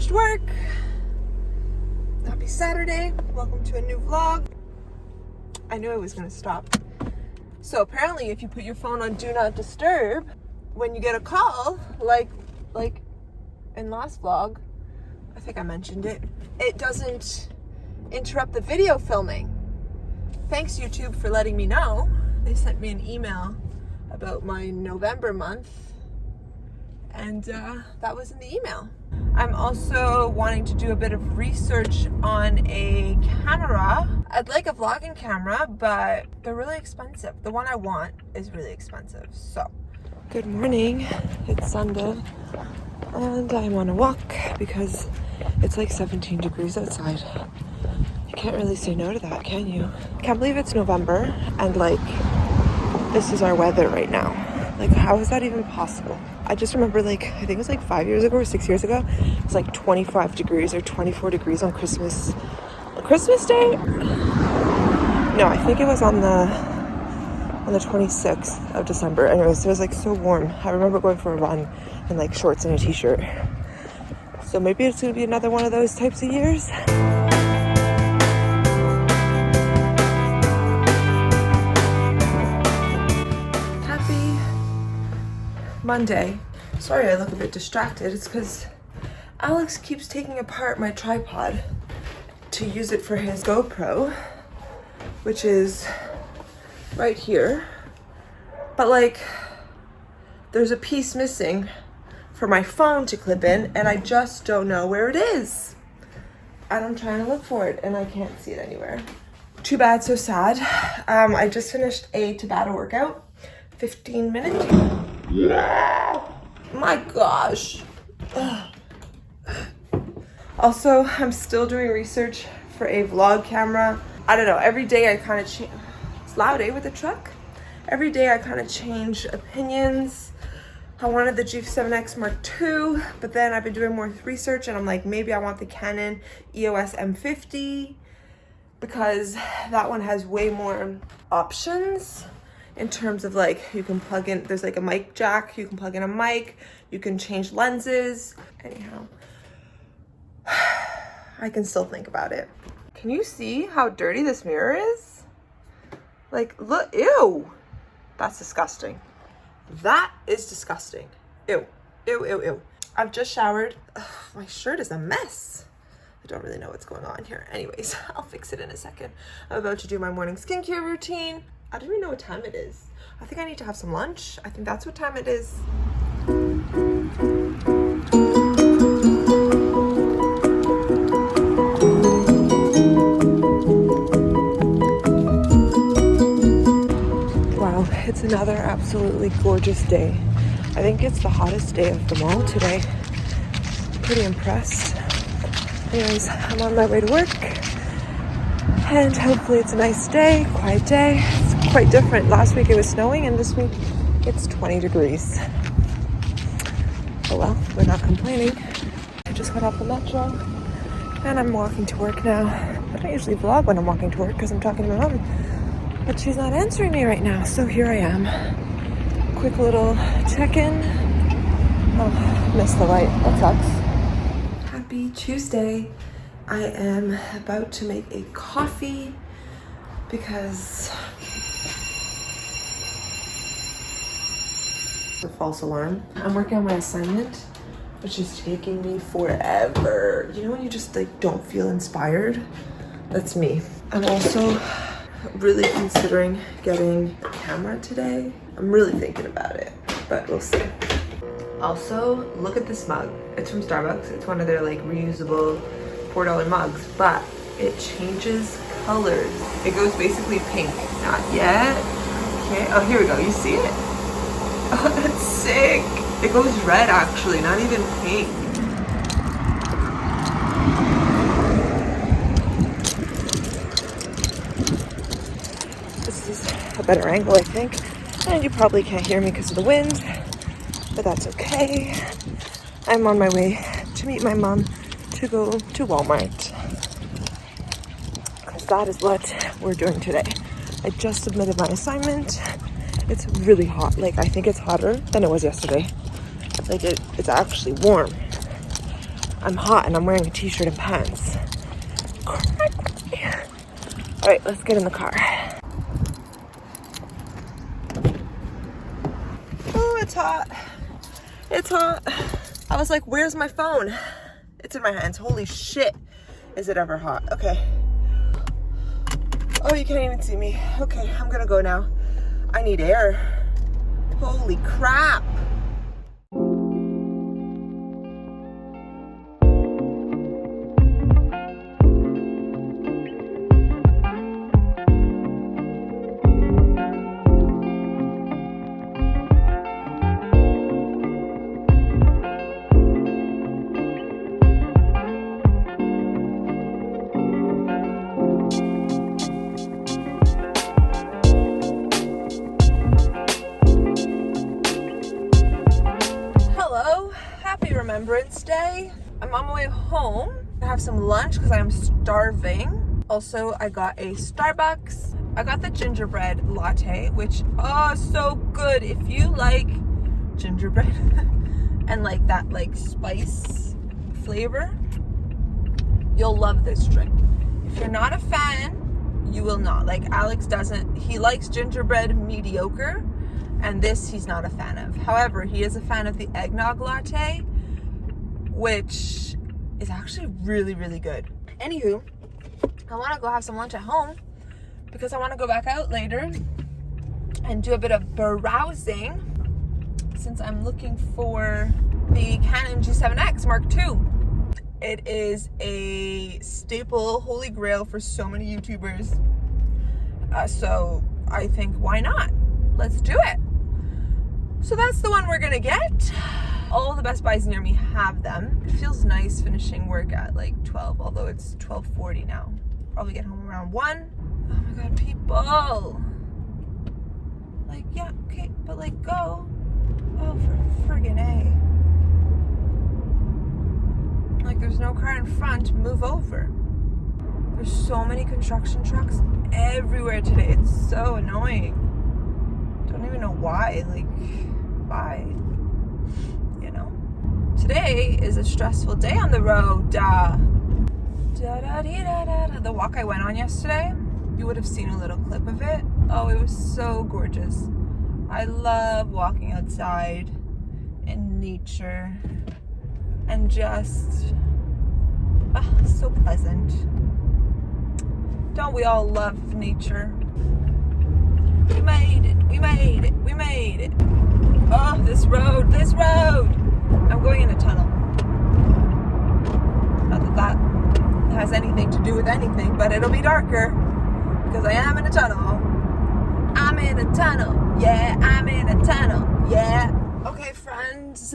finished work. Happy Saturday. Welcome to a new vlog. I knew I was going to stop. So apparently if you put your phone on Do Not Disturb, when you get a call, like in last vlog, I think I mentioned it, it doesn't interrupt the video filming. Thanks YouTube for letting me know. They sent me an email about my November month, and that was in the email. I'm also wanting to do a bit of research on a camera. I'd like a vlogging camera, but they're really expensive. The one I want is really expensive. So, good morning. It's Sunday, and I'm on a walk because it's like 17 degrees outside. You can't really say no to that, can you? Can't believe it's November, and like, this is our weather right now. Like, how is that even possible? I just remember, like, I think it was like 5 years ago or 6 years ago, it was like 25 degrees or 24 degrees on Christmas Day? No, I think it was on the 26th of December. Anyways, it was like so warm. I remember going for a run in like shorts and a t-shirt. So maybe it's gonna be another one of those types of years. Monday. Sorry I look a bit distracted. It's because Alex keeps taking apart my tripod to use it for his GoPro, which is right here. But like, there's a piece missing for my phone to clip in, and I just don't know where it is. And I'm trying to look for it, and I can't see it anywhere. Too bad, so sad. I just finished a Tabata workout, 15 minutes. My gosh. Ugh. Also, I'm still doing research for a vlog camera. I don't know, every day I kind of change. It's loud, with the truck? Every day I kind of change opinions. I wanted the G7X Mark II, but then I've been doing more research and I'm like, maybe I want the Canon EOS M50 because that one has way more options. In terms of like, you can plug in, there's like a mic jack, you can plug in a mic, you can change lenses. Anyhow, I can still think about it. Can you see how dirty this mirror is? Like, look, ew. That's disgusting. That is disgusting. Ew, ew, ew, ew. I've just showered. Ugh, my shirt is a mess. I don't really know what's going on here. Anyways, I'll fix it in a second. I'm about to do my morning skincare routine. I don't even know what time it is. I think I need to have some lunch. I think that's what time it is. Wow, it's another absolutely gorgeous day. I think it's the hottest day of them all today. Pretty impressed. Anyways, I'm on my way to work. And hopefully it's a nice day, quiet day. It's quite different. Last week it was snowing and this week it's 20 degrees. Oh well, we're not complaining. I just got off the metro and I'm walking to work now. I don't usually vlog when I'm walking to work because I'm talking to my mom, but she's not answering me right now, so here I am. Quick little check-in. Oh, missed the light, that sucks. Happy Tuesday. I am about to make a coffee because the false alarm. I'm working on my assignment, which is taking me forever. You know when you just like don't feel inspired? That's me. I'm also really considering getting a camera today. I'm really thinking about it, but we'll see. Also, look at this mug. It's from Starbucks. It's one of their like reusable $4 mugs, but it changes colors. It goes basically pink. Not yet. Okay. Oh, here we go. You see it? Oh, that's sick. It goes red actually, not even pink. This is a better angle, I think. And you probably can't hear me because of the wind, but that's okay. I'm on my way to meet my mom to go to Walmart because that is what we're doing today. I just submitted my assignment. It's really hot. Like, I think it's hotter than it was yesterday. Like, it's actually warm. I'm hot and I'm wearing a t-shirt and pants. All right, let's get in the car. Oh, it's hot. It's hot. I was like, where's my phone? It's in my hands. Holy shit. Is it ever hot? Okay. Oh, you can't even see me. Okay, I'm gonna go now. I need air. Holy crap. Remembrance Day. I'm on my way home to have some lunch because I'm starving. Also, I got a Starbucks. I got the gingerbread latte, which, oh, so good. If you like gingerbread and like that like spice flavor, you'll love this drink. If you're not a fan, you will not. Like Alex doesn't, he likes gingerbread mediocre, and this he's not a fan of. However, he is a fan of the eggnog latte, which is actually really, really good. Anywho, I want to go have some lunch at home because I want to go back out later and do a bit of browsing since I'm looking for the Canon G7X Mark II. It is a staple holy grail for so many YouTubers. So I think, why not? Let's do it. So that's the one we're gonna get. All the Best Buys near me have them. It feels nice finishing work at like 12, although it's 12:40 now. Probably get home around 1. Oh my god, people. Like, yeah, okay, but like, go. Oh, for friggin' A. Like, there's no car in front, move over. There's so many construction trucks everywhere today. It's so annoying. Don't even know why, like, why? You know? Today is a stressful day on the road. The walk I went on yesterday, you would have seen a little clip of it. Oh, it was so gorgeous. I love walking outside in nature and just, so pleasant. Don't we all love nature? We made it, we made it, we made it. Oh, this road, this road. I'm going in a tunnel. Not that that has anything to do with anything, but it'll be darker because I am in a tunnel. I'm in a tunnel. Yeah, I'm in a tunnel. Yeah. Okay, friends.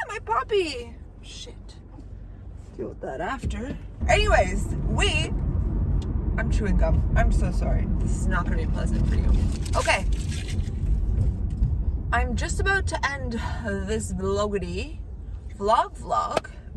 My puppy. Shit. Deal with that after. Anyways, I'm chewing gum. I'm so sorry. This is not going to be pleasant for you. Okay. I'm just about to end this vlog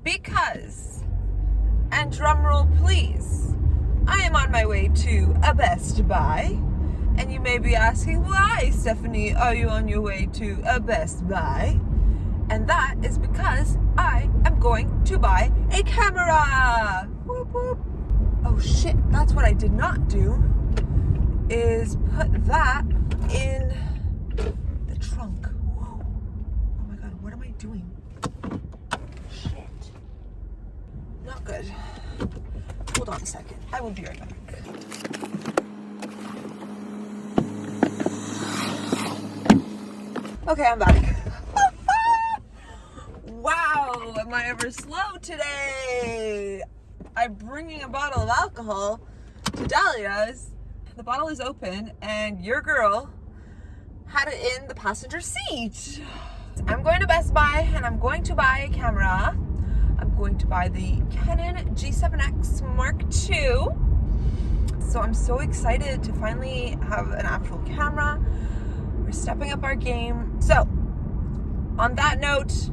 because, and drumroll please, I am on my way to a Best Buy. And you may be asking, why, Stephanie, are you on your way to a Best Buy? And that is because I am going to buy a camera. Whoop, whoop. Oh shit, that's what I did not do, is put that in the trunk. Whoa. Oh my god, what am I doing? Shit. Not good. Hold on a second. I will be right back. Okay, I'm back. Wow, am I ever slow today? I'm bringing a bottle of alcohol to Dahlia's. The bottle is open and your girl had it in the passenger seat. I'm going to Best Buy and I'm going to buy a camera. I'm going to buy the Canon G7X Mark II. So I'm so excited to finally have an actual camera. We're stepping up our game. So on that note,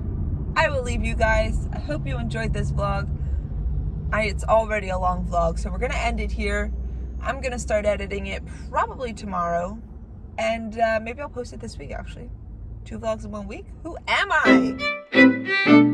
I will leave you guys. I hope you enjoyed this vlog. It's already a long vlog, so we're gonna end it here. I'm gonna start editing it probably tomorrow, and maybe I'll post it this week actually. 2 vlogs in 1 week? Who am I?